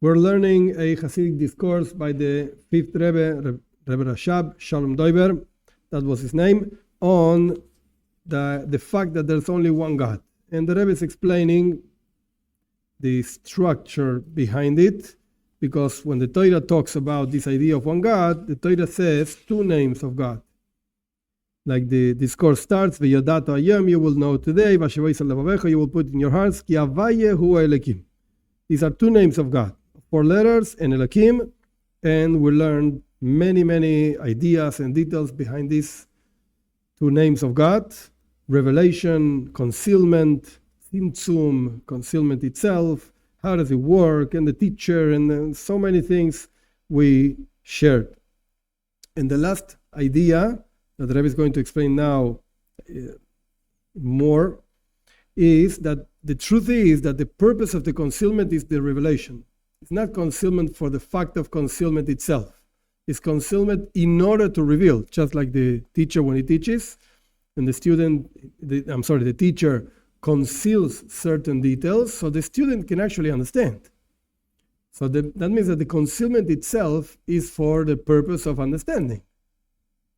We're learning a chassidic discourse by the fifth Rebbe, Rebbe Rashab, Shalom DovBer, that was his name, on the fact that there's only one God. And the Rebbe is explaining the structure behind it, because when the Torah talks about this idea of one God, the Torah says two names of God. Like the discourse starts, "V'yadata hayom," you will know today, "V'shavos al levavecha," you will put in your hearts, "Ki Havaye hu Elokim." These are two names of God, 4 letters and Elokim, and we learned many ideas and details behind these two names of God: revelation, concealment, tzimtzum, concealment itself, how does it work, and the teacher, and so many things we shared. And the last idea that the Rebbe is going to explain now more is that the truth is that the purpose of the concealment is the revelation. It's not concealment for the fact of concealment itself. It's concealment in order to reveal, just like the teacher when he teaches, and the teacher conceals certain details so the student can actually understand. So that means that the concealment itself is for the purpose of understanding.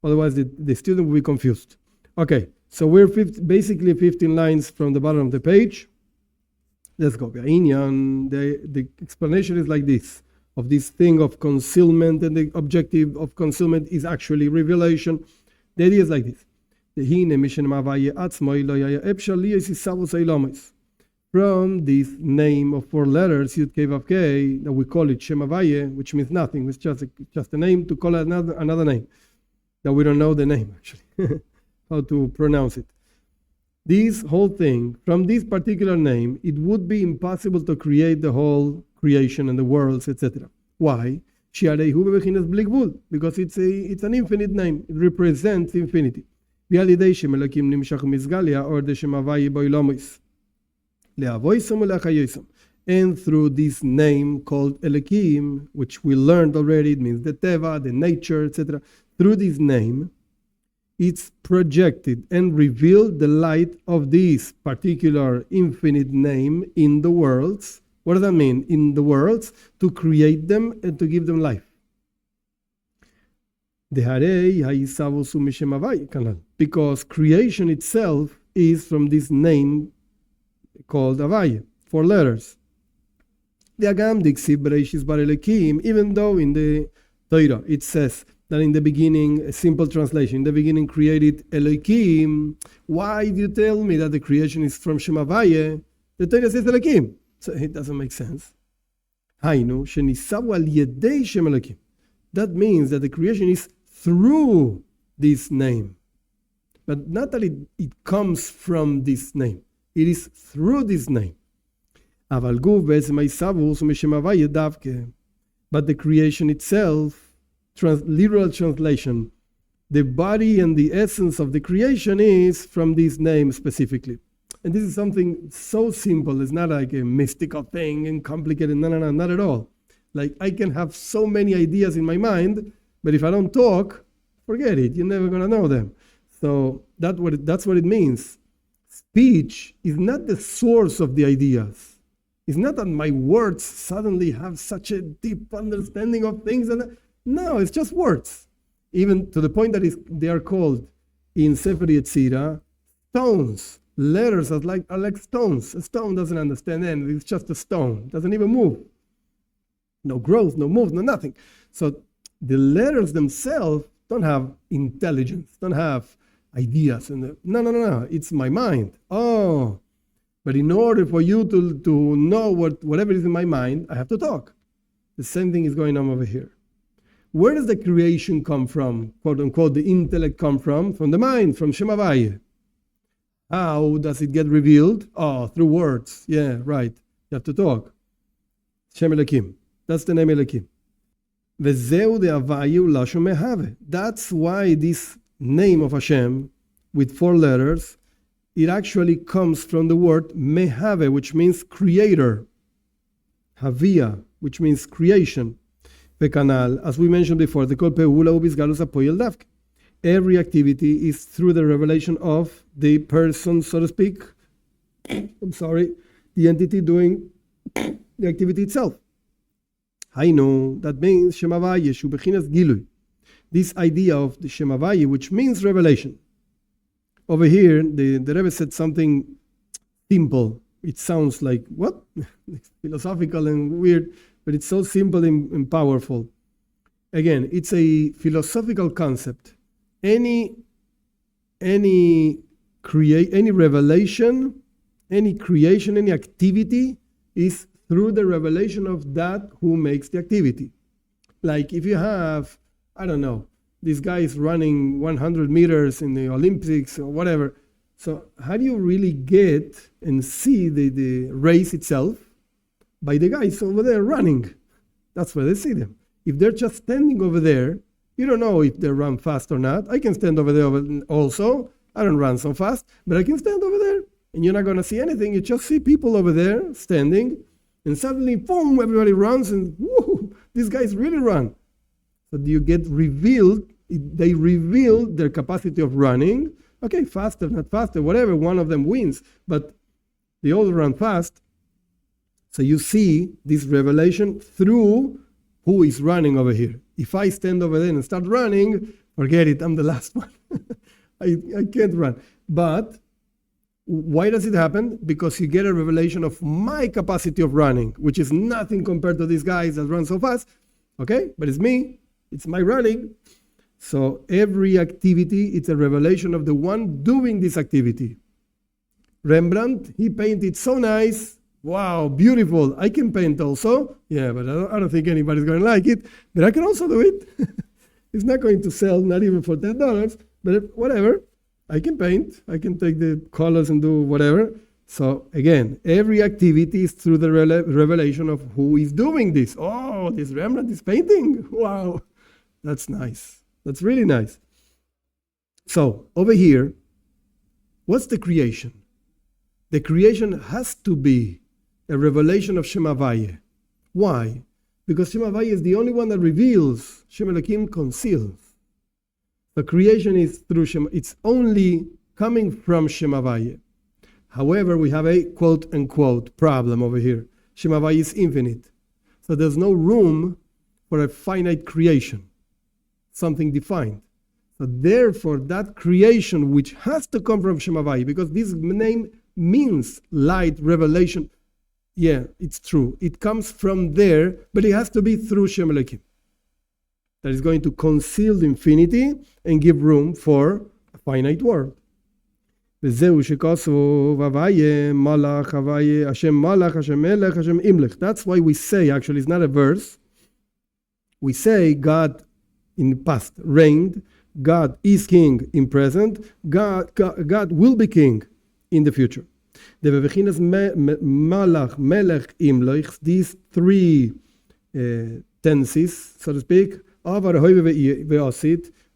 Otherwise, the student will be confused. Okay, so we're basically 15 lines from the bottom of the page. Let's go. The explanation is like this, of this thing of concealment, and the objective of concealment is actually revelation. The idea is like this. From this name of 4 letters, Yud Kei Vav Kei, that we call it Shem Havaye, which means nothing. It's just a name to call another name that we don't know the name actually, how to pronounce it. This whole thing, from this particular name, it would be impossible to create the whole creation and the worlds, etc. Why? Because it's an infinite name. It represents infinity. Or the Shem Havaye Boilomis. And through this name called Elokim, which we learned already, it means the Teva, the nature, etc. Through this name, it's projected and revealed the light of this particular infinite name in the worlds. What does that mean? In the worlds, to create them and to give them life. Because creation itself is from this name called Havaye, 4 letters. Even though in the Torah it says that in the beginning, a simple translation, in the beginning created Elokim, why do you tell me that the creation is from Shem Havaye? The Torah says Elokim. So it doesn't make sense. That means that the creation is through this name. But not that it comes from this name. It is through this name. But the creation itself, literal translation, the body and the essence of the creation is from this name specifically. And this is something so simple. It's not like a mystical thing and complicated. No, not at all. Like, I can have so many ideas in my mind, but if I don't talk, forget it. You're never going to know them. So that's what it means. Speech is not the source of the ideas. It's not that my words suddenly have such a deep understanding of things. No, it's just words. Even to the point that they are called in Sefer Yetzirah stones. Letters are like stones. A stone doesn't understand anything. It's just a stone. It doesn't even move. No growth, no movement, no nothing. So the letters themselves don't have intelligence, don't have ideas. No. It's my mind. Oh. But in order for you to know whatever is in my mind, I have to talk. The same thing is going on over here. Where does the creation come from? Quote unquote, the intellect come from? From the mind, from Shem Havaye. How does it get revealed? Oh, through words. Yeah, right. You have to talk. Shem Elokim. That's the name Elokim. Vezeu de Havaye Lashon Mehave. That's why this name of Hashem with 4 letters, it actually comes from the word Mehave, which means creator. Havia, which means creation. Pekanal, as we mentioned before, the kol peula ubizgalus apoyel davke. Every activity is through the revelation of the person, so to speak. The entity doing the activity itself. Hainu, that means Shem Havaya, Shu Bechinas Gilui. This idea of the Shem Havaya, which means revelation. Over here, the Rebbe said something simple. It sounds like, what? It's philosophical and weird, but it's so simple and powerful. Again, it's a philosophical concept. Any revelation, any creation, any activity is through the revelation of that who makes the activity. Like if you have, I don't know, this guy is running 100 meters in the Olympics or whatever. So how do you really get and see the race itself? By the guys over there running. That's where they see them. If they're just standing over there, you don't know if they run fast or not. I can stand over there also. I don't run so fast, but I can stand over there. And you're not going to see anything. You just see people over there standing. And suddenly, boom, everybody runs and whoo, these guys really run. So you get revealed. They reveal their capacity of running. Okay, faster, not faster, whatever. One of them wins. But they all run fast. So you see this revelation through who is running over here. If I stand over there and start running, forget it, I'm the last one. I can't run. But why does it happen? Because you get a revelation of my capacity of running, which is nothing compared to these guys that run so fast. Okay? But it's me. It's my running. So every activity, it's a revelation of the one doing this activity. Rembrandt, he painted so nice. Wow, beautiful. I can paint also. Yeah, but I don't think anybody's going to like it. But I can also do it. It's not going to sell, not even for $10. But whatever. I can paint. I can take the colors and do whatever. So again, every activity is through the revelation of who is doing this. Oh, this Rembrandt is painting. Wow. That's nice. That's really nice. So over here, what's the creation? The creation has to be a revelation of Shem Havaya. Why? Because Shem Havaya is the only one that reveals. Shem Elokim conceals. The creation is through Shem. It's only coming from Shem Havaya. However, we have a quote-unquote problem over here. Shem Havaya is infinite. So there's no room for a finite creation, something defined. So therefore, that creation which has to come from Shem Havaya, because this name means light, revelation. Yeah, it's true. It comes from there, but it has to be through Shem Elokim. That is going to conceal the infinity and give room for a finite world. That's why we say, actually, it's not a verse. We say God in the past reigned, God is king in present, God will be king in the future. The Bevechinas Malach, Melech, Imloich, these three tenses, so to speak,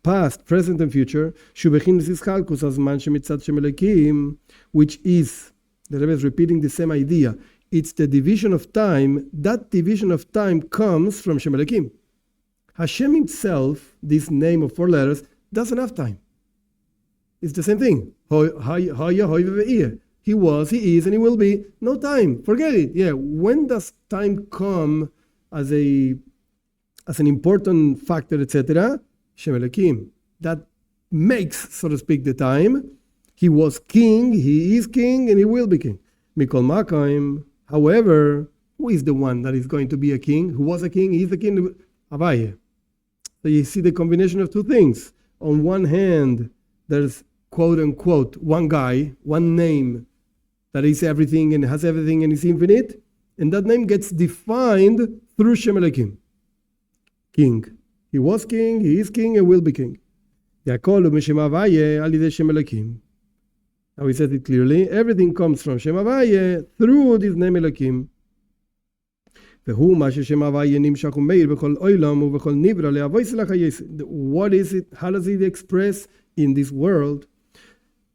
past, present, and future, which is, the Rebbe is repeating the same idea. It's the division of time. That division of time comes from Shem Elokim. Hashem himself, this name of 4 letters, doesn't have time. It's the same thing. He was, he is, and he will be. No time. Forget it. Yeah. When does time come as an important factor, etc.? Shem Elokim. That makes, so to speak, the time. He was king, he is king, and he will be king. Mikol Makaim. However, who is the one that is going to be a king? Who was a king? He is the king. Havaya. So you see the combination of two things. On one hand, there's quote unquote one guy, one name that is everything and has everything and is infinite, and that name gets defined through Shem Elokim. King. He was king, he is king, and will be king. Now we said it clearly. Everything comes from Shem Havaya through this name Elokim. What is it? How does it express in this world?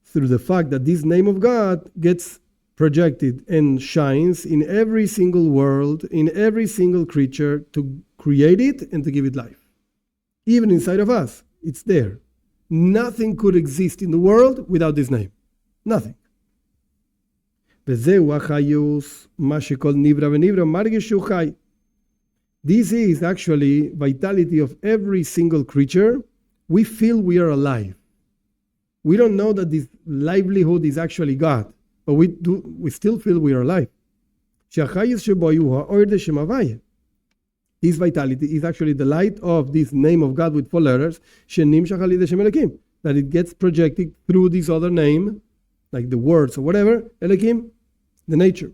Through the fact that this name of God gets projected and shines in every single world, in every single creature, to create it and to give it life. Even inside of us, it's there. Nothing could exist in the world without this name. Nothing. This is actually vitality of every single creature. We feel we are alive. We don't know that this livelihood is actually God, but we still feel we are alive. This vitality is actually the light of this name of God with 4 letters, that it gets projected through this other name, like the words or whatever, Elohim, the nature.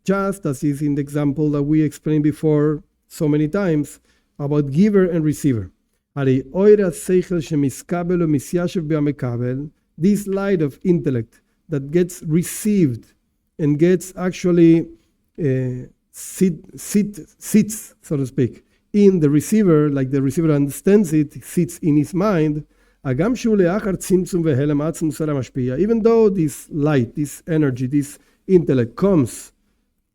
Just as is in the example that we explained before so many times about giver and receiver. This light of intellect that gets received and gets actually sits, so to speak, in the receiver, like the receiver understands it, sits in his mind. Even though this light, this energy, this intellect comes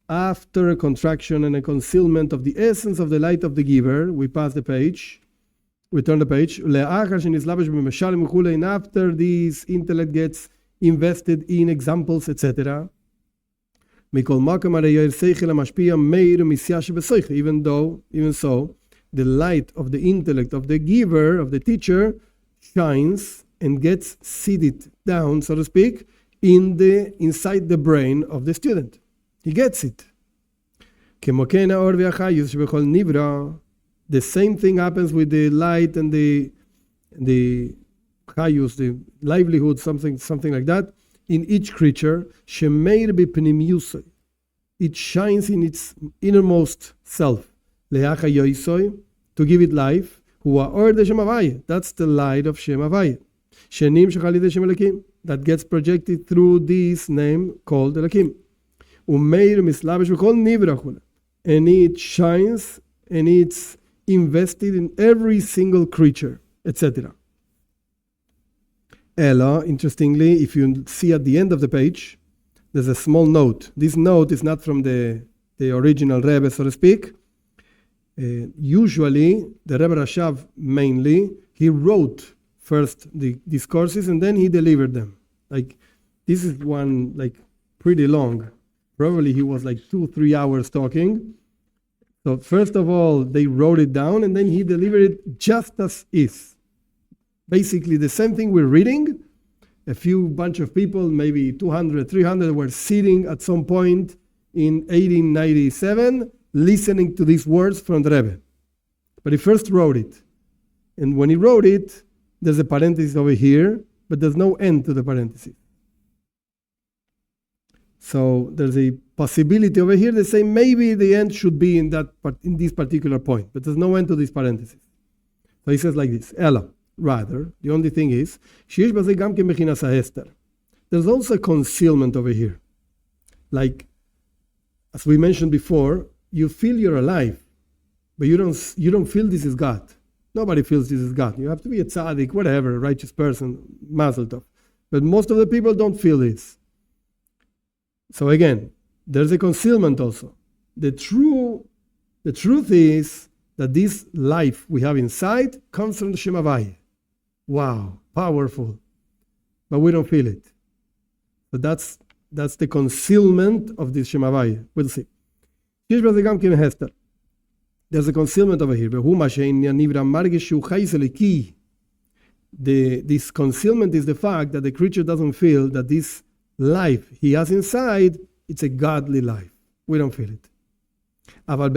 after a contraction and a concealment of the essence of the light of the giver, we pass the page, we turn the page, and after this intellect gets invested in examples, etc. Even so, the light of the intellect of the giver, of the teacher, shines and gets seated down, so to speak, inside the brain of the student. He gets it. The same thing happens with the light and the chayus, the livelihood, something like that, in each creature. It shines in its innermost self, to give it life. That's the light of Shem Havaya, that gets projected through this name called Elohim. And it shines and it's invested in every single creature, etc. Ella, interestingly, if you see at the end of the page, there's a small note. This note is not from the original Rebbe, so to speak. Usually, the Rebbe Rashab mainly, he wrote first the discourses and then he delivered them. Like, this is one, like, pretty long. Probably he was like 2-3 hours talking. So first of all, they wrote it down and then he delivered it just as is. Basically the same thing we're reading. A bunch of people, maybe 200, 300, were sitting at some point in 1897 listening to these words from the Rebbe. But he first wrote it. And when he wrote it, there's a parenthesis over here, but there's no end to the parenthesis. So there's a possibility over here. They say maybe the end should be in this particular point, but there's no end to this parenthesis. So he says like this, Ella, rather, the only thing is, there's also a concealment over here. Like, as we mentioned before, you feel you're alive, but you don't feel this is God. Nobody feels this is God. You have to be a tzaddik, whatever, a righteous person, mazel tov. But most of the people don't feel this. So again, there's a concealment also. The truth is that this life we have inside comes from the Shem Havaya. Wow, powerful. But we don't feel it. But that's the concealment of this Shem Havaya. We'll see. There's a concealment over here. This concealment is the fact that the creature doesn't feel that this life he has inside, it's a godly life. We don't feel it. But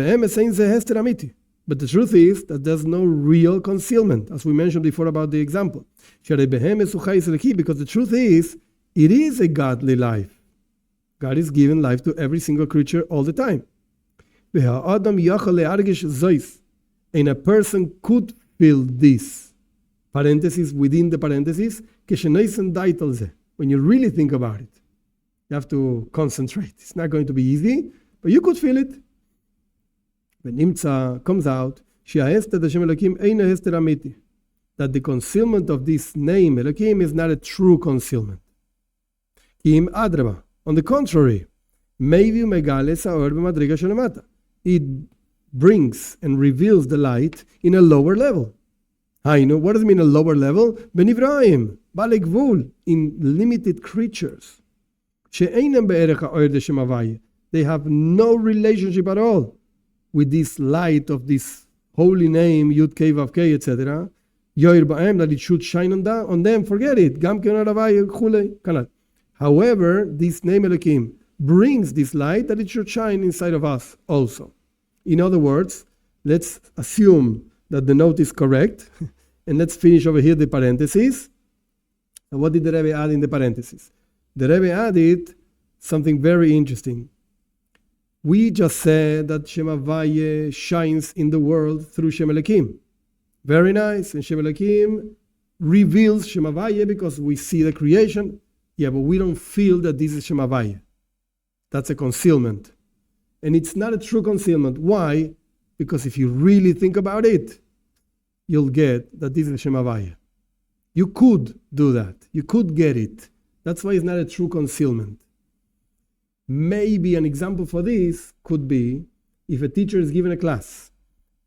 the truth is that there's no real concealment, as we mentioned before about the example. Because the truth is, it is a godly life. God is giving life to every single creature all the time. And a person could feel this, parenthesis within the parenthesis, when you really think about it. You have to concentrate. It's not going to be easy, but you could feel it. When Nimtza comes out, that the concealment of this name, Elohim, is not a true concealment. On the contrary, it brings and reveals the light in a lower level. What does it mean a lower level? In limited creatures. They They have no relationship at all with this light of this holy name, Yud Kei Vav Kei, etc. Yoir Ba'em, that it should shine on them. Forget it. Gam Ken Aravai Chulei Kanat. However, this name Elohim brings this light that it should shine inside of us also. In other words, let's assume that the note is correct, and let's finish over here the parentheses. And what did the Rebbe add in the parentheses? The Rebbe added something very interesting. We just said that Shem Havaya shines in the world through Shem Elohim. Very nice. And Shem Elohim reveals Shem Havaya because we see the creation. Yeah, but we don't feel that this is Shem Havaya. That's a concealment. And it's not a true concealment. Why? Because if you really think about it, you'll get that this is Shem Havaya. You could do that. You could get it. That's why it's not a true concealment. Maybe an example for this could be if a teacher is given a class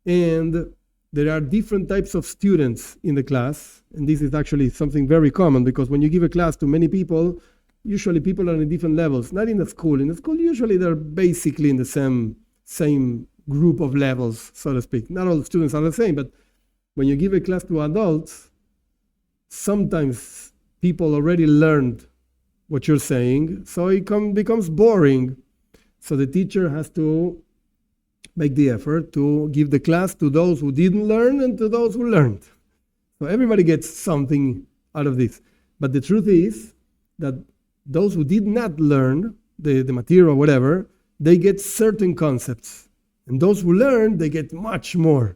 and there are different types of students in the class, and this is actually something very common because when you give a class to many people, usually people are in different levels, not in the school. In the school, usually they're basically in the same group of levels, so to speak. Not all the students are the same, but when you give a class to adults, sometimes people already learned what you're saying, so it becomes boring. So the teacher has to make the effort to give the class to those who didn't learn and to those who learned. So everybody gets something out of this. But the truth is that those who did not learn the material or whatever, they get certain concepts. And those who learn, they get much more.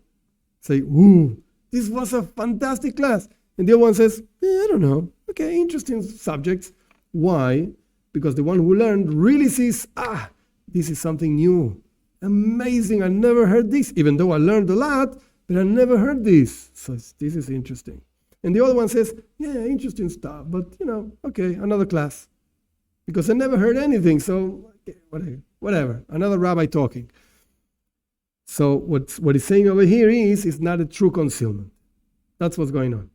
Say, ooh, this was a fantastic class. And the other one says, I don't know. Okay, interesting subjects. Why? Because the one who learned really sees, this is something new. Amazing, I never heard this. Even though I learned a lot, but I never heard this. So this is interesting. And the other one says, yeah, interesting stuff, but okay, another class. Because I never heard anything, so whatever. Another rabbi talking. So what he's saying over here is not a true concealment. That's what's going on.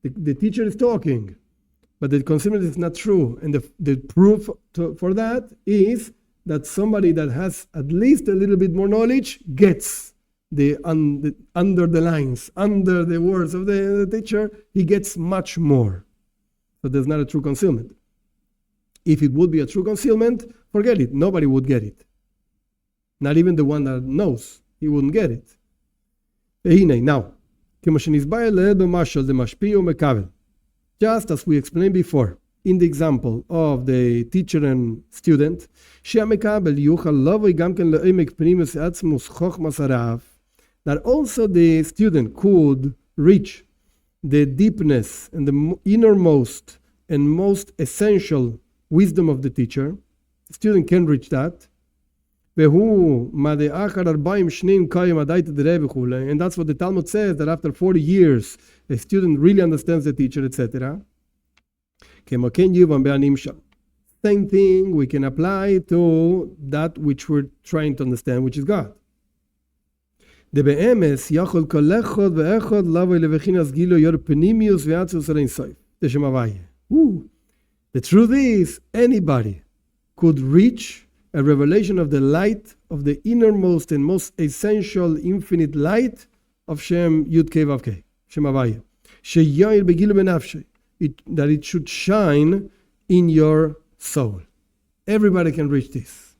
The teacher is talking, but the concealment is not true. And the proof for that is that somebody that has at least a little bit more knowledge gets under the lines, under the words of the teacher, he gets much more. So there's not a true concealment. If it would be a true concealment, forget it. Nobody would get it. Not even the one that knows. He wouldn't get it. Now, just as we explained before, in the example of the teacher and student, that also the student could reach the deepness and the innermost and most essential wisdom of the teacher. The student can reach that. And that's what the Talmud says, that after 40 years, a student really understands the teacher, etc. Same thing we can apply to that which we're trying to understand, which is God. The truth is, anybody could reach a revelation of the light, of the innermost and most essential infinite light of Shem Yud Kei Vav Kei, Shem Havaya. That it should shine in your soul. Everybody can reach this.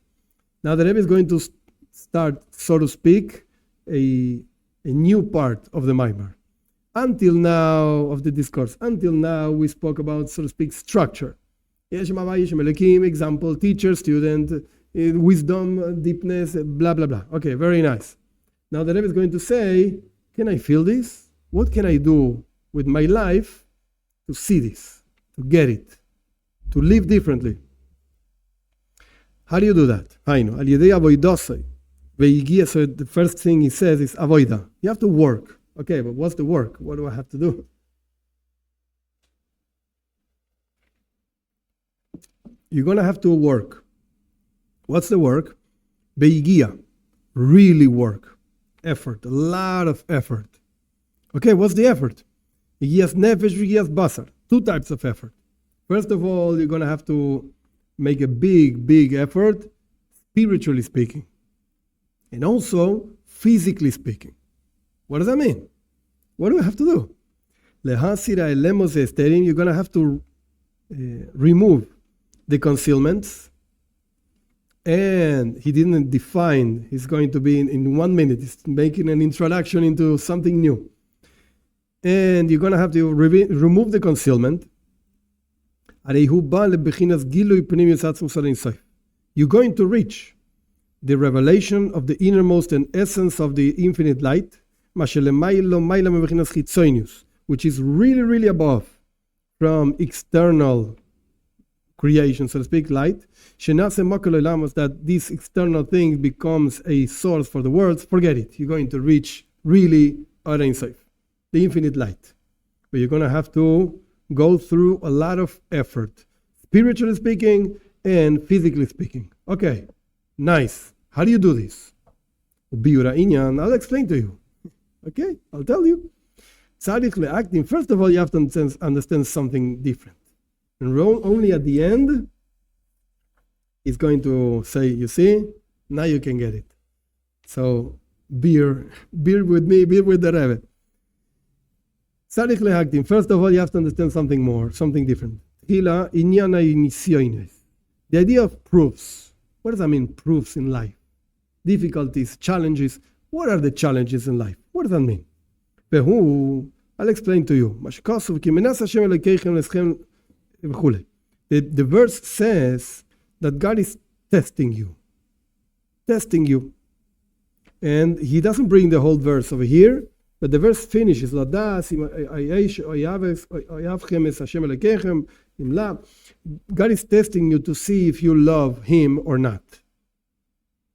Now the Rebbe is going to start, so to speak, a new part of the Maimar. Until now, of the discourse, until now we spoke about, so to speak, structure. Shem Havaya, Shem Elohim, example, teacher, student, wisdom, deepness, blah, blah, blah. Okay, very nice. Now the Rebbe is going to say, can I feel this? What can I do with my life to see this, to get it, to live differently? How do you do that? So the first thing he says is avoida. You have to work. Okay, but what's the work? What do I have to do? You're going to have to work. What's the work? Beigia. Really work. Effort. A lot of effort. Okay, what's the effort? Igias nefesh, igias basar. Two types of effort. First of all, you're going to have to make a big, big effort spiritually speaking, and also physically speaking. What does that mean? What do we have to do? You're going to have to remove the concealments. And he didn't define, he's going to be in 1 minute, he's making an introduction into something new. And you're going to have to remove the concealment. You're going to reach the revelation of the innermost and essence of the infinite light, which is really, really above from external creation, so to speak, light. That this external thing becomes a source for the worlds. Forget it. You're going to reach really Ein Sof, the infinite light. But you're going to have to go through a lot of effort, spiritually speaking and physically speaking. Okay, nice. How do you do this? I'll explain to you. Okay, I'll tell you. First of all, you have to understand something different. And only at the end, he's going to say, you see, now you can get it. So, beer with me, beer with the Rebbe. First of all, you have to understand something more, something different. The idea of proofs. What does that mean, proofs in life? Difficulties, challenges. What are the challenges in life? What does that mean? I'll explain to you. The verse says that God is testing you. And he doesn't bring the whole verse over here, but the verse finishes. God is testing you to see if you love him or not.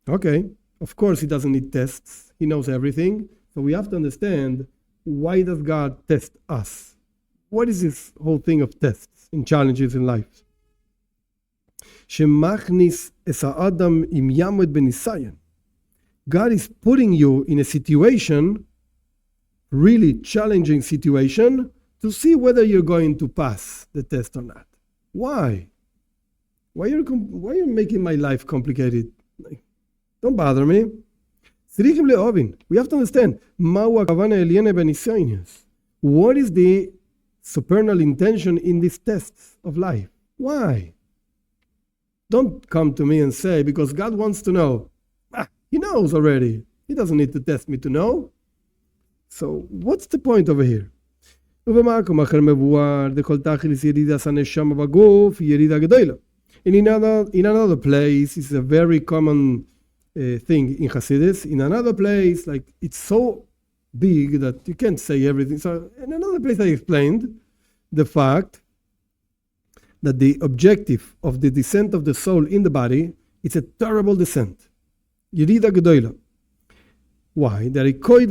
Okay, of course he doesn't need tests. He knows everything. So we have to understand, why does God test us? What is this whole thing of tests and challenges in life? God is putting you in a situation, really challenging situation, to see whether you're going to pass the test or not. Why? Why are you making my life complicated? Don't bother me. We have to understand, what is the supernal intention in these tests of life? Why? Don't come to me and say, because God wants to know. He knows already. He doesn't need to test me to know. So what's the point over here? In another place, it's a very common thing in Hasidus. In another place, like, it's so big that you can't say everything. So in another place I explained the fact that the objective of the descent of the soul in the body, it's a terrible descent. Yerida Gedoyla. Why? Before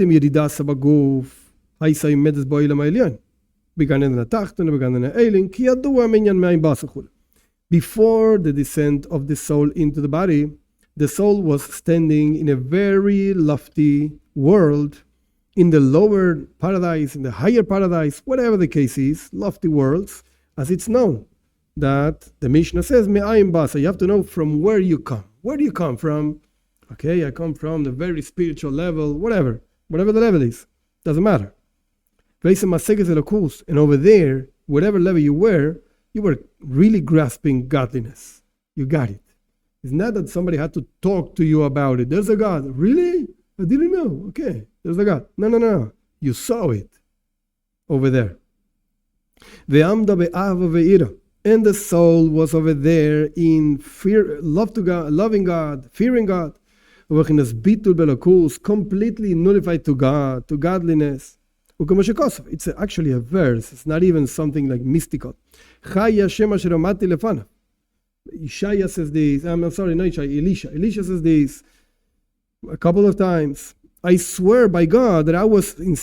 the descent of the soul into the body, the soul was standing in a very lofty world, in the lower paradise, in the higher paradise, whatever the case is, lofty worlds, as it's known. That the Mishnah says, Me'ayim basa, you have to know from where you come. Where do you come from? Okay, I come from the very spiritual level, whatever the level is, doesn't matter. And over there, whatever level you were really grasping godliness. You got it. It's not that somebody had to talk to you about it. There's a God. Really? I didn't know. Okay, there's a God. No. You saw it over there. And the soul was over there in fear, love to God, loving God, fearing God. Completely nullified to God, to godliness. It's actually a verse. It's not even something like mystical. Isaiah says this. Elisha says this a couple of times. I swear by God that I was in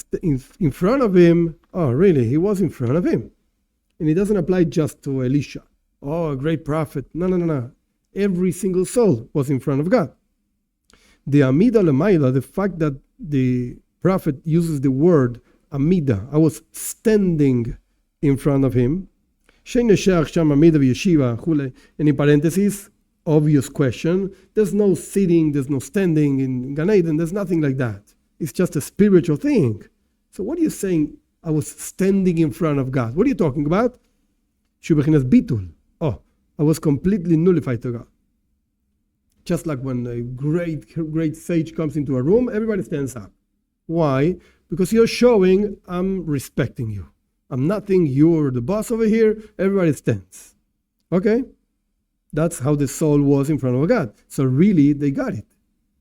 front of him. Oh, really? He was in front of him. And it doesn't apply just to Elisha. Oh, a great prophet. No. Every single soul was in front of God. The Amida Lemaila, the fact that the prophet uses the word Amida, I was standing in front of him. And in parentheses, obvious question. There's no sitting, there's no standing in Gan Eden, there's nothing like that. It's just a spiritual thing. So what are you saying? I was standing in front of God. What are you talking about? Shubechinas bitul. Oh, I was completely nullified to God. Just like when a great sage comes into a room, everybody stands up. Why? Because you're showing I'm respecting you. I'm nothing, you're the boss over here, everybody stands. Okay? That's how the soul was in front of God. So really, they got it.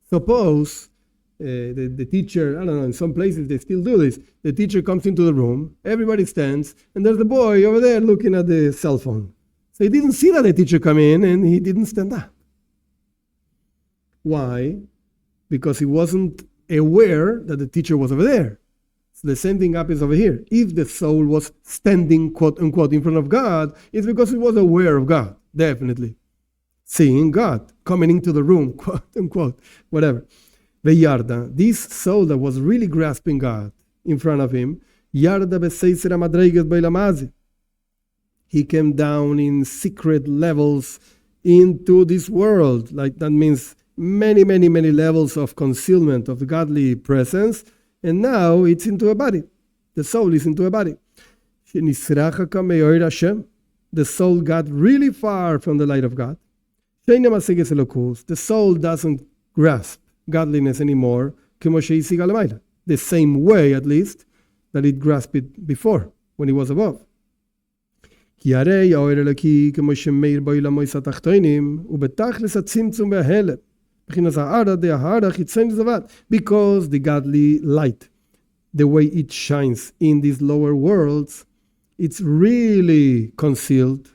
Suppose the teacher, I don't know, in some places they still do this. The teacher comes into the room, everybody stands, and there's the boy over there looking at the cell phone. So he didn't see that the teacher come in, and he didn't stand up. Why? Because he wasn't aware that the teacher was over there. So the same thing happens over here. If the soul was standing, quote unquote, in front of God, it's because it was aware of God, definitely. Seeing God, coming into the room, quote unquote, whatever. Yarda, this soul that was really grasping God in front of him, Yarda beseisera madreiget beilamazi. He came down in secret levels into this world. Like that means many, many, many levels of concealment of the godly presence. And now it's into a body. The soul is into a body. The soul got really far from the light of God. The soul doesn't grasp godliness anymore, the same way, at least, that it grasped it before, when it was above. Because the godly light, the way it shines in these lower worlds, it's really concealed.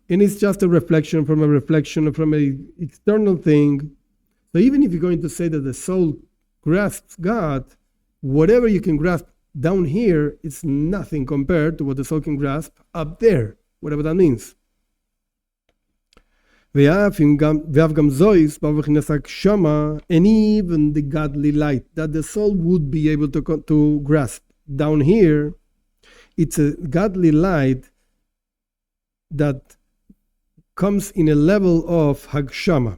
And it's just a reflection from an external thing. So even if you're going to say that the soul grasps God, whatever you can grasp down here, it's nothing compared to what the soul can grasp up there, whatever that means. And even the godly light that the soul would be able to grasp down here, it's a godly light that comes in a level of Hagshama.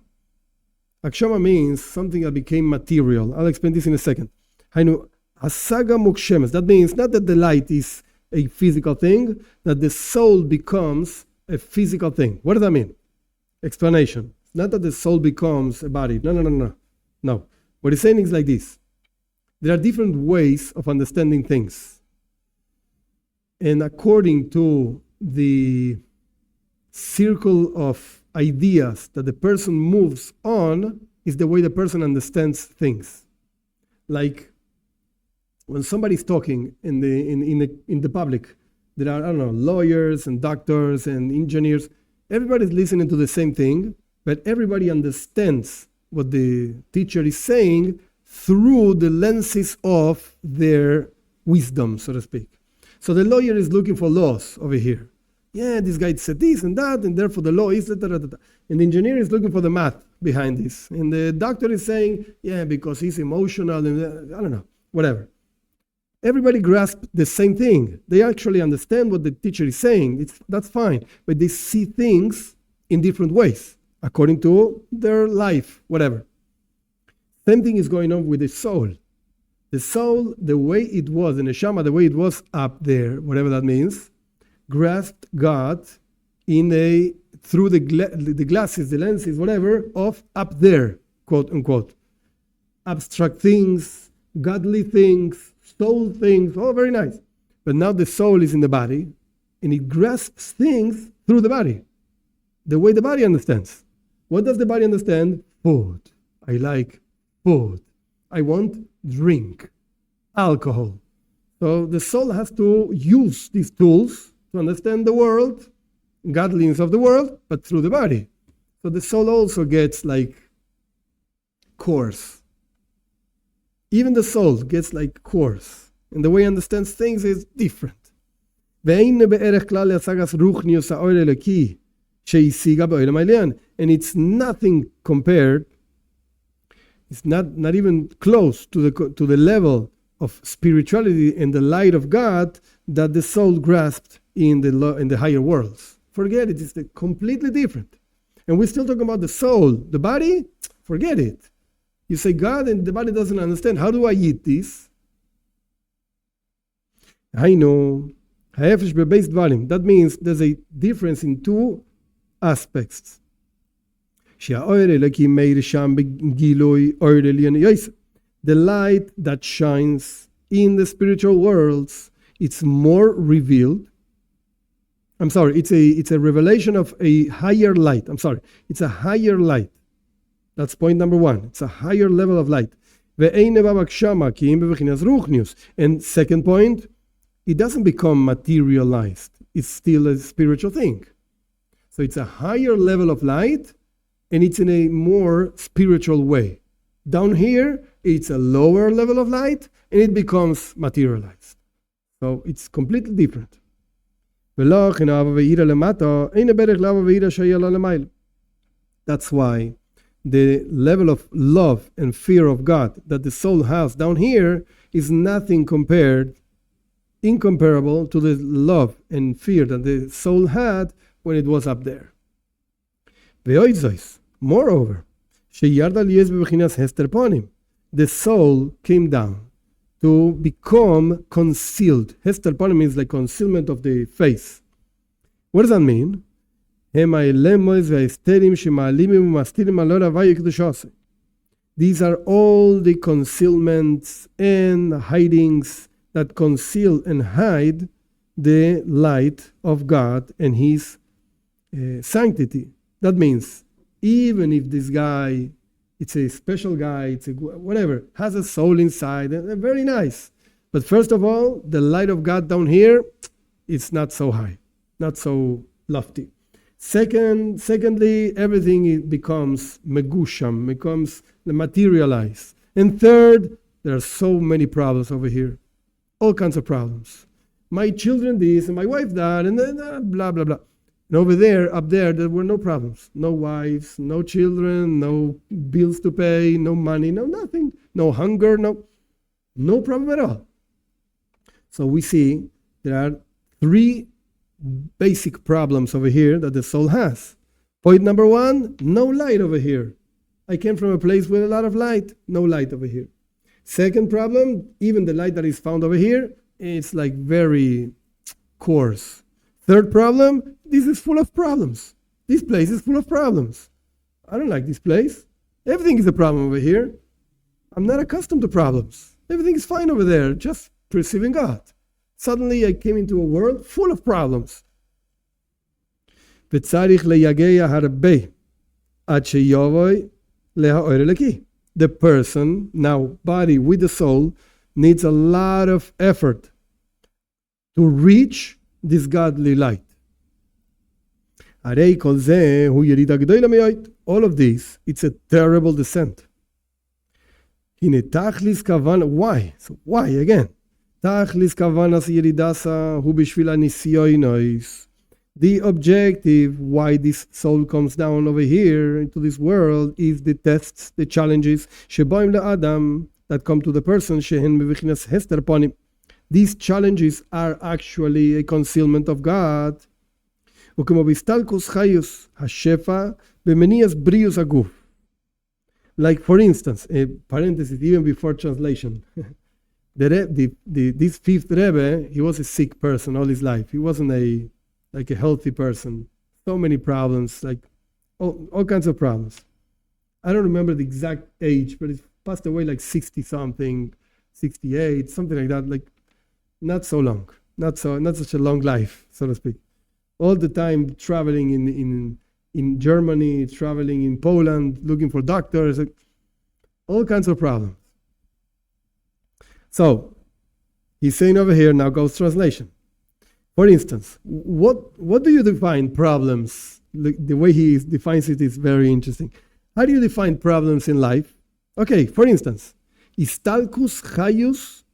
Hagshama means something that became material. I'll explain this in a second. That means not that the light is a physical thing, that the soul becomes a physical thing. What does that mean? Explanation. Not that the soul becomes a body. No. What he's saying is like this. There are different ways of understanding things. And according to the circle of ideas that the person moves on is the way the person understands things. Like when somebody's talking in the public, there are, I don't know, lawyers and doctors and engineers. Everybody's listening to the same thing, but everybody understands what the teacher is saying through the lenses of their wisdom, so to speak. So the lawyer is looking for laws over here. Yeah, this guy said this and that, and therefore the law is that. And the engineer is looking for the math behind this. And the doctor is saying, yeah, because he's emotional, and I don't know, whatever. Everybody grasps the same thing. They actually understand what the teacher is saying. That's fine. But they see things in different ways, according to their life, whatever. Same thing is going on with the soul. The soul, the way it was, the neshama, the way it was up there, whatever that means, grasped God through the glasses, the lenses, whatever, of up there, quote unquote. Abstract things, godly things, soul things, oh, very nice. But now the soul is in the body, and it grasps things through the body, the way the body understands. What does the body understand? Food. I like food. I want drink, alcohol. So the soul has to use these tools to understand the world, godliness of the world, but through the body. So the soul also gets like coarse. Even the soul gets like coarse. And the way it understands things is different. And it's nothing compared, it's not even close to the level of spirituality and the light of God that the soul grasped in the higher worlds. Forget it, it's completely different. And we're still talking about the soul. The body, forget it. You say God and the body doesn't understand. How do I eat this? I know. That means there's a difference in two aspects. The light that shines in the spiritual worlds, it's more revealed. It's a revelation of a higher light. It's a higher light. That's point number one. It's a higher level of light. And second point, it doesn't become materialized. It's still a spiritual thing. So it's a higher level of light, and it's in a more spiritual way. Down here, it's a lower level of light, and it becomes materialized. So it's completely different. That's why the level of love and fear of God that the soul has down here is nothing incomparable to the love and fear that the soul had when it was up there. Moreover, the soul came down to become concealed. Hester panim means like concealment of the face. What does that mean? These are all the concealments and hidings that conceal and hide the light of God and His sanctity. That means even if this guy, it's a special guy, it's a whatever, has a soul inside, very nice. But first of all, the light of God down here, it's not so high, not so lofty. Secondly, everything becomes megusham, becomes materialized. And third, there are so many problems over here. All kinds of problems. My children this, and my wife that, and then blah, blah, blah. And over there, up there were no problems. No wives, no children, no bills to pay, no money, no nothing. No hunger, no problem at all. So we see there are three basic problems over here that the soul has. Point number one, no light over here. I came from a place with a lot of light. No light over here. Second problem, even the light that is found over here, it's like very coarse. Third problem, this is full of problems. This place is full of problems. I don't like this place. Everything is a problem over here. I'm not accustomed to problems. Everything is fine over there, just perceiving God. Suddenly I came into a world full of problems. The person, now body with the soul, needs a lot of effort to reach this godly light. All of this, it's a terrible descent. Why? So why again? The objective why this soul comes down over here into this world is the tests, the challenges that come to the person. These challenges are actually a concealment of God. Like for instance, a parenthesis even before translation. This fifth Rebbe, he was a sick person all his life. He wasn't a healthy person. So many problems, like all kinds of problems. I don't remember the exact age, but he passed away like 60-something, 68, something like that. Like not so long, not such a long life, so to speak. All the time traveling in Germany, traveling in Poland, looking for doctors, like, all kinds of problems. So he's saying over here, now goes translation. For instance, what do you define problems? The way he defines it is very interesting. How do you define problems in life? Okay, for instance, istalkus chayus,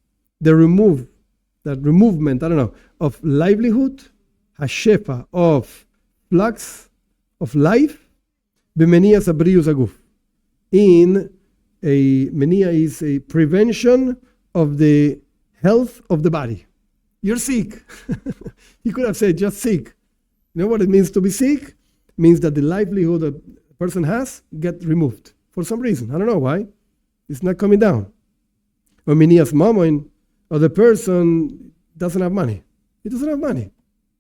the removement, of livelihood, hashefa, of flux, of life, b'menias abrius aguf. In a menia is a prevention of the health of the body. You're sick. He could have said just sick. You know what it means to be sick? means that the livelihood a person has get removed for some reason. I don't know why. It's not coming down. Or minias mamoin, or the person doesn't have money. He doesn't have money.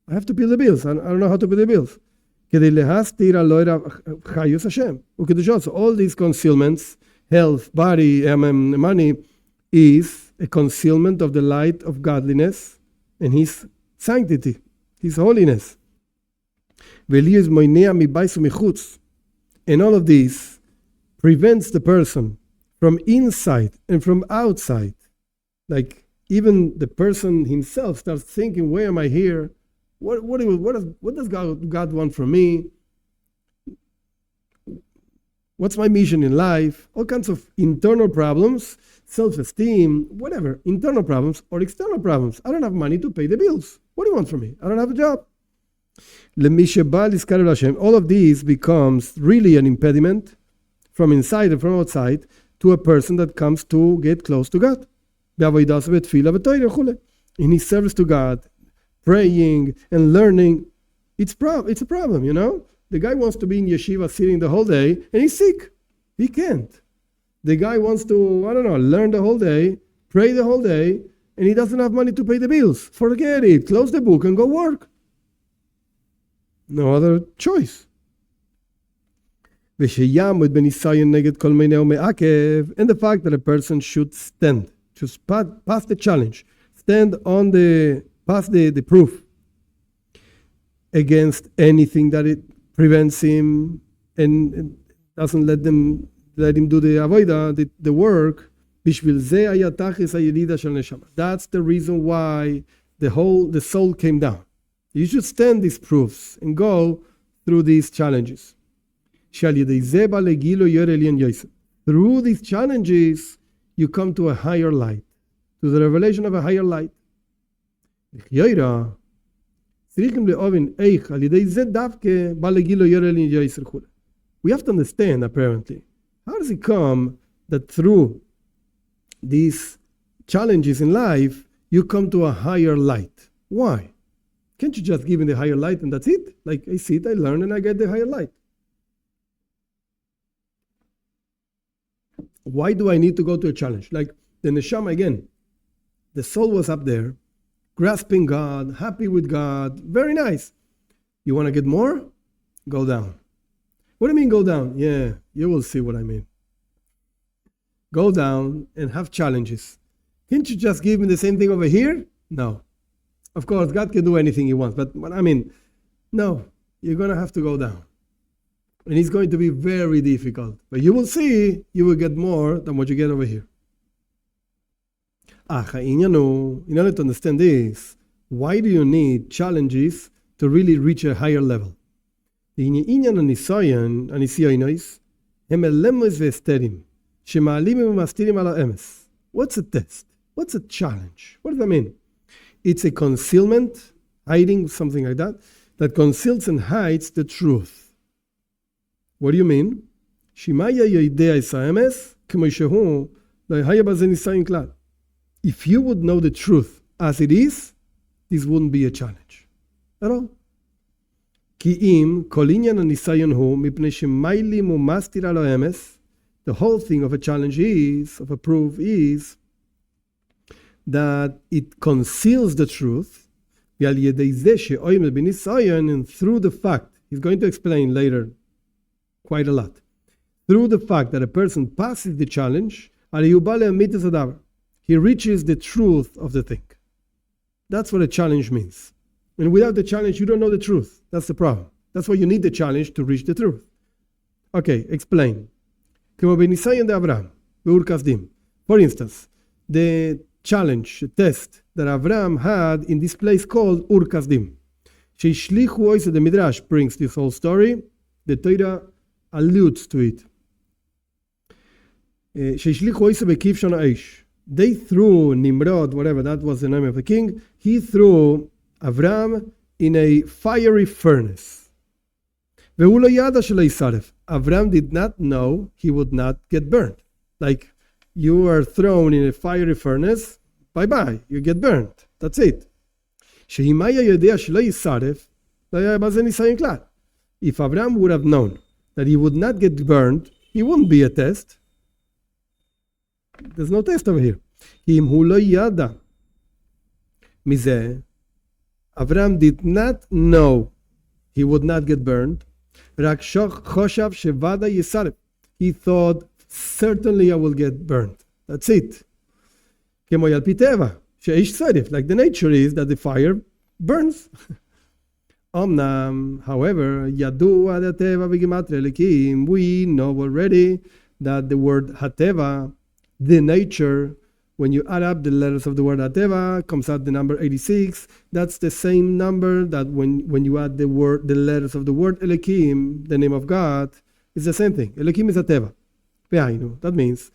I have to pay the bills. I don't know how to pay the bills. So all these concealments, health, body, money, is a concealment of the light of godliness and his sanctity, his holiness. And all of this prevents the person from inside and from outside. Like even the person himself starts thinking, why am I here? What does God want from me? What's my mission in life? All kinds of internal problems, self-esteem, whatever, internal problems or external problems. I don't have money to pay the bills. What do you want from me? I don't have a job. All of these becomes really an impediment from inside and from outside to a person that comes to get close to God. In his service to God, praying and learning, it's a problem, you know? The guy wants to be in yeshiva sitting the whole day and he's sick. He can't. The guy wants to, learn the whole day, pray the whole day, and he doesn't have money to pay the bills. Forget it. Close the book and go work. No other choice. And the fact that a person should stand, just pass the challenge, stand on pass the proof against anything that it prevents him and doesn't let him do the avoida, the work. That's the reason why the soul came down. You should stand these proofs and go through these challenges. Through these challenges, you come to a higher light, to the revelation of a higher light. We have to understand, apparently, how does it come that through these challenges in life, you come to a higher light? Why? Can't you just give me the higher light and that's it? Like I sit, I learn, and I get the higher light. Why do I need to go to a challenge? Like the neshama again, the soul was up there, grasping God, happy with God, very nice. You want to get more? Go down. What do you mean go down? Yeah, you will see what I mean. Go down and have challenges. Can't you just give me the same thing over here? No. Of course, God can do anything he wants, but no, you're going to have to go down. And it's going to be very difficult. But you will see, you will get more than what you get over here. In order to understand this, why do you need challenges to really reach a higher level? What's a test? What's a challenge? What does that mean? It's a concealment, hiding, something like that conceals and hides the truth. What do you mean? If you would know the truth as it is, this wouldn't be a challenge at all. The whole thing of a challenge of a proof is that it conceals the truth, and through the fact, he's going to explain later quite a lot, through the fact that a person passes the challenge, he reaches the truth of the thing. That's what a challenge means. And without the challenge, you don't know the truth. That's the problem. That's why you need the challenge to reach the truth. Okay, explain. For instance, the challenge, the test that Avraham had in this place called Ur Kasdim. The Midrash brings this whole story. The Torah alludes to it. They threw Nimrod, whatever, that was the name of the king, he threw Avram in a fiery furnace. Avram did not know he would not get burned. Like, you are thrown in a fiery furnace, bye-bye, you get burned. That's it. If Abraham would have known that he would not get burned, he wouldn't be a test. There's no test over here. Abraham did not know he would not get burned. He thought, certainly I will get burned. That's it. Like the nature is that the fire burns. However, we know already that the word hateva, the nature, when you add up the letters of the word hateva, comes out the number 86. That's the same number that when you add the letters of the word Elokim, the name of God, it's the same thing. Elokim is hateva. That means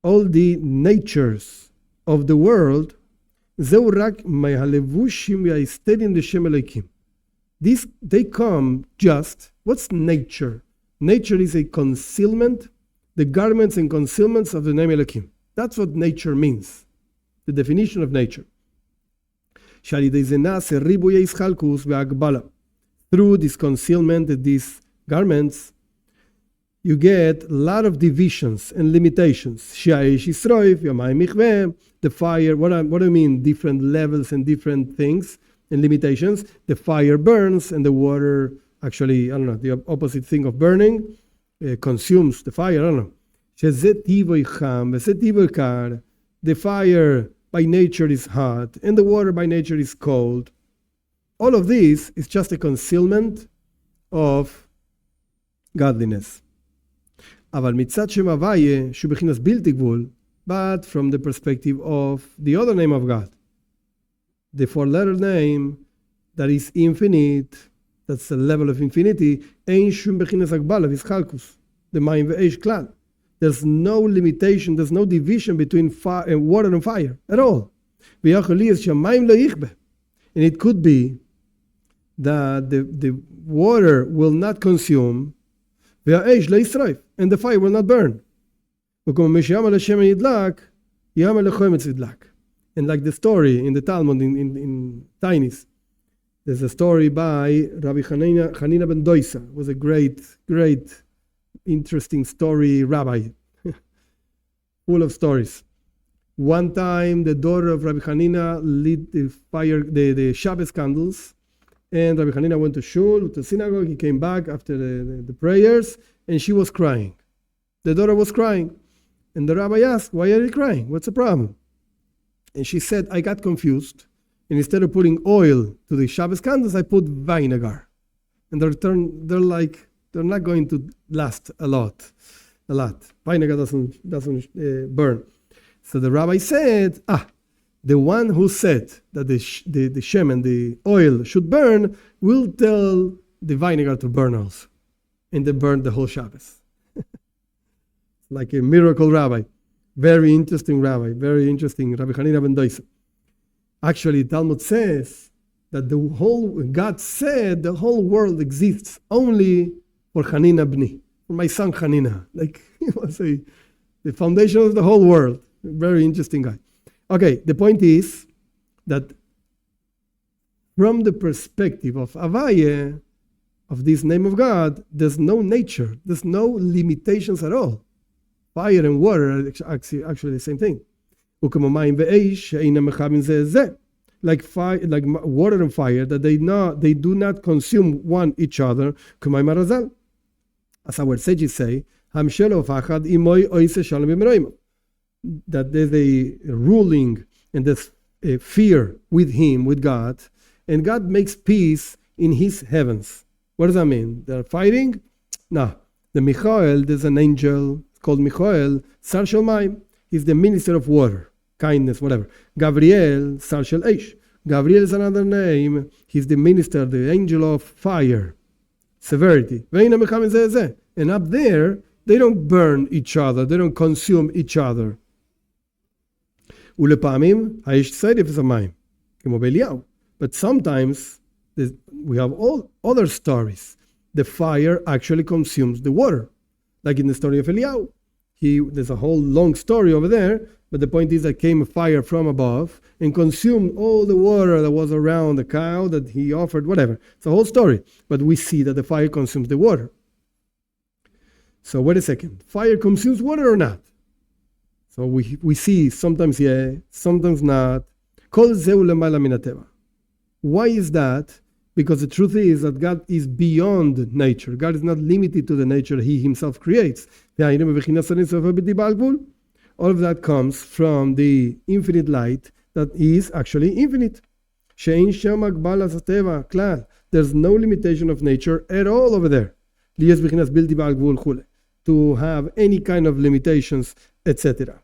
all the natures of the world, they come just. What's nature? Nature is a concealment, the garments and concealments of the name Elokim. That's what nature means, the definition of nature. Through this concealment, these garments, you get a lot of divisions and limitations. The fire, what do I mean? Different levels and different things and limitations. The fire burns and the water, actually, I don't know, the opposite thing of burning, consumes the fire, I don't know. The fire by nature is hot and the water by nature is cold. All of this is just a concealment of godliness. But from the perspective of the other name of God, the four-letter name that is infinite, that's the level of infinity, there's no limitation, there's no division between fire and water and fire at all. And it could be that the water will not consume, and the fire will not burn. And like the story in the Talmud in Tainis, there's a story by Rabbi Hanina ben Doisa, was a great, interesting story rabbi, full of stories. One time, the daughter of Rabbi Hanina lit the fire, the Shabbos candles, and Rabbi Hanina went to shul, to synagogue. He came back after the prayers, and she was crying. The daughter was crying, and the rabbi asked, "Why are you crying? What's the problem?" And she said, "I got confused, and instead of putting oil to the Shabbos candles, I put vinegar, and they're not going to last a lot. Vinegar doesn't burn." So the rabbi said, the one who said that the shem and the oil should burn will tell the vinegar to burn also. And they burned the whole Shabbos. Like a miracle rabbi. Very interesting rabbi. Very interesting. Rabbi Hanina ben Doisa. Actually, Talmud says that God said the whole world exists only for Hanina Bnei, for my son Hanina. Like, he was the foundation of the whole world. Very interesting guy. Okay, the point is that from the perspective of Havaya, of this name of God, there's no nature, there's no limitations at all. Fire and water are actually the same thing. Like water and fire, that they do not consume one each other. As our sages say, that there's a ruling and there's a fear with him, with God, and God makes peace in his heavens. What does that mean? They're fighting? No. The Michael, there's an angel called Michael, Sar Shel Mayim. He's the minister of water, kindness, whatever. Gabriel, Sar Shel Eish. Gabriel is another name. He's the minister, the angel of fire, severity. And up there, they don't burn each other. They don't consume each other. But sometimes we have all other stories. The fire actually consumes the water. Like in the story of Eliyahu. There's a whole long story over there But the point is that came a fire from above and consumed all the water that was around the cow that he offered, whatever. It's a whole story. But we see that the fire consumes the water. So wait a second. Fire consumes water or not? So we see sometimes yeah, sometimes not. Why is that? Because the truth is that God is beyond nature. God is not limited to the nature he himself creates. All of that comes from the infinite light that is actually infinite. There's no limitation of nature at all over there. To have any kind of limitations, etc.